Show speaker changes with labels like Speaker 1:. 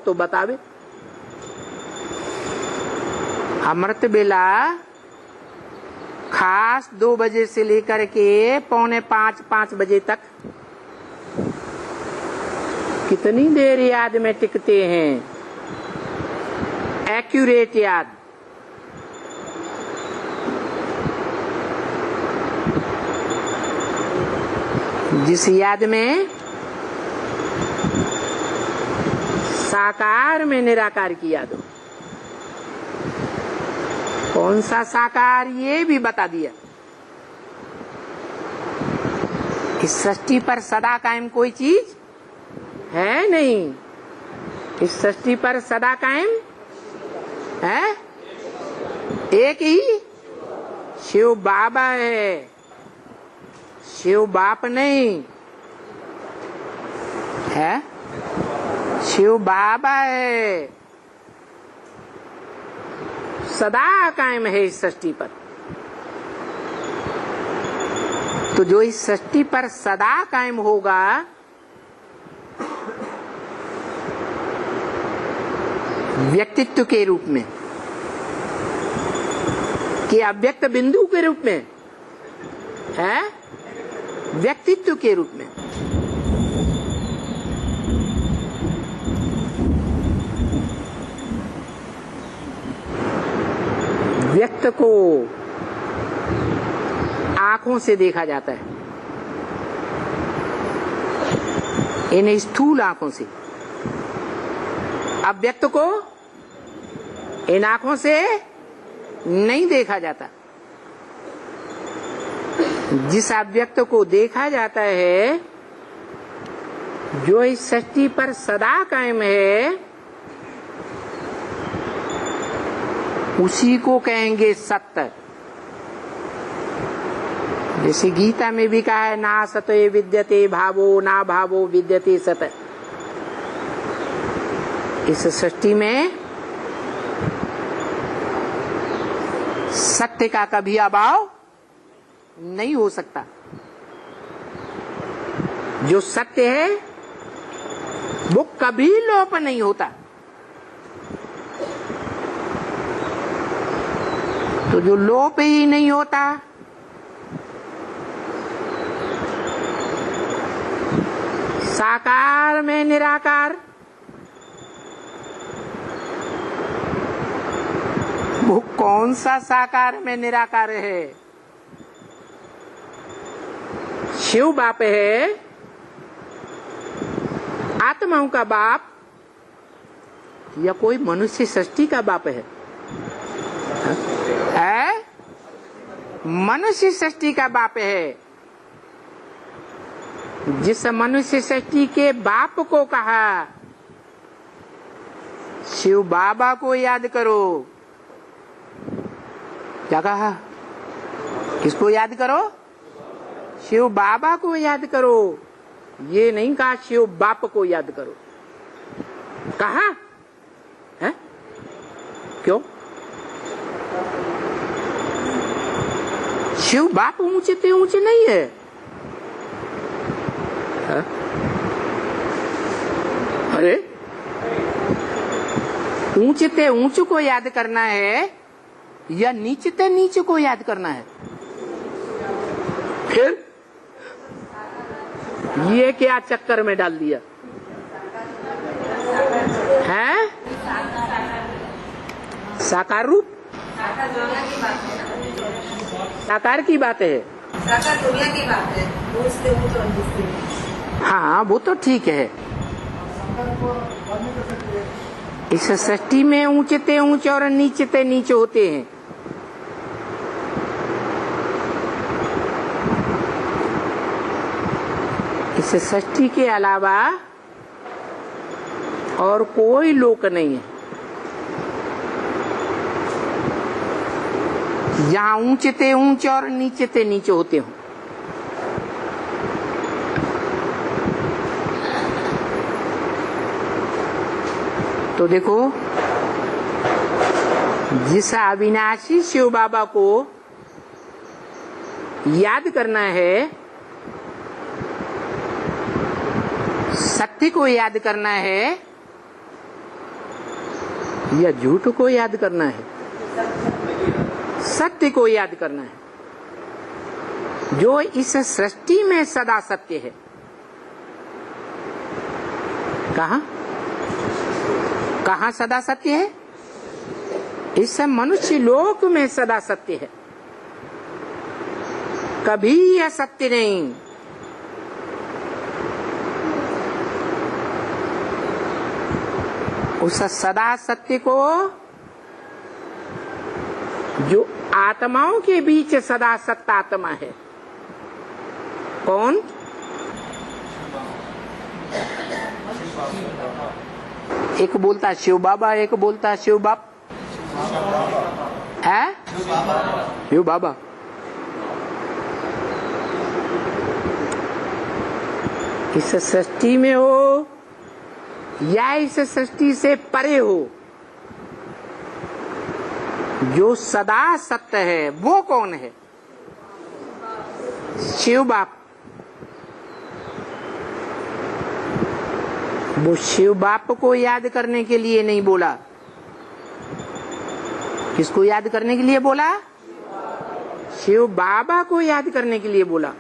Speaker 1: तो बतावे। अमृत बेला खास 2 बजे से लेकर के 4:45-5 बजे तक कितनी देर याद में टिकते हैं? एक्यूरेट याद। जिस याद में साकार में निराकार की याद हो। कौन सा साकार ये भी बता दिया। इस सृष्टि पर सदा कायम कोई चीज है नहीं। इस सृष्टि पर सदा कायम है एक ही शिव बाबा है, शिव बाप नहीं है, शिव बाबा है। सदा कायम है इस सृष्टि पर। तो जो इस सृष्टि पर सदा कायम होगा, व्यक्तित्व के रूप में कि अव्यक्त बिंदु के रूप में है, व्यक्तित्व के रूप में। व्यक्त को आंखों से देखा जाता है, इन स्थूल आंखों से। अव्यक्त को इन आंखों से नहीं देखा जाता। जिस अव्यक्त को देखा जाता है, जो इस सृष्टि पर सदा कायम है, उसी को कहेंगे सत्य। जैसे गीता में भी कहा है, ना सत्य विद्यते भावो, ना भावो विद्यते सत्य। इस सृष्टि में सत्य का कभी अभाव नहीं हो सकता। जो सत्य है वो कभी लोप नहीं होता। तो जो लोप ही नहीं होता, साकार में निराकार, वो कौन सा साकार में निराकार है? शिव बाप है, आत्माओं का बाप, या कोई मनुष्य सृष्टि का बाप है? मनुष्य सृष्टि का बाप है। जिस मनुष्य सृष्टि के बाप को कहा, शिव बाबा को याद करो। क्या कहा? किसको याद करो? शिव बाबा को याद करो। ये नहीं कहा शिव बाप को याद करो। कहा है? क्यों? शिव बाप ऊंचे ते ऊंचे नहीं है, है? अरे ऊंचे ते ऊंचे को याद करना है या नीचे ते नीचे को याद करना है? फिर ये क्या चक्कर में डाल दिया है? साकार रूप, साकार की बात है, साकार दुनिया की बात है। हाँ वो तो ठीक है। इस सृष्टि में ऊंचे ते ऊंचे और नीचे ते नीचे होते हैं। इस सृष्टि के अलावा और कोई लोक नहीं है जहाँ ऊंचे ते ऊंचे और नीचे ते नीचे होते हो। तो देखो, जिस अविनाशी शिव बाबा को याद करना है, सत्य को याद करना है, या झूठ को याद करना है? सत्य को याद करना है, जो इस सृष्टि में सदा सत्य है। कहाँ सदा सत्य है? इस मनुष्य लोक में सदा सत्य है, कभी असत्य नहीं। उस सदा सत्य को जो आत्माओं के बीच सदा सत्य आत्मा है, कौन? एक बोलता शिव बाबा, एक बोलता शिव बाप है, शिव बाबा। इस सृष्टि में हो या इस सृष्टि से परे हो, जो सदा सत्य है वो कौन है? शिव बाप। वो शिव बाप को याद करने के लिए नहीं बोला। किसको याद करने के लिए बोला? शिव बाबा को याद करने के लिए बोला।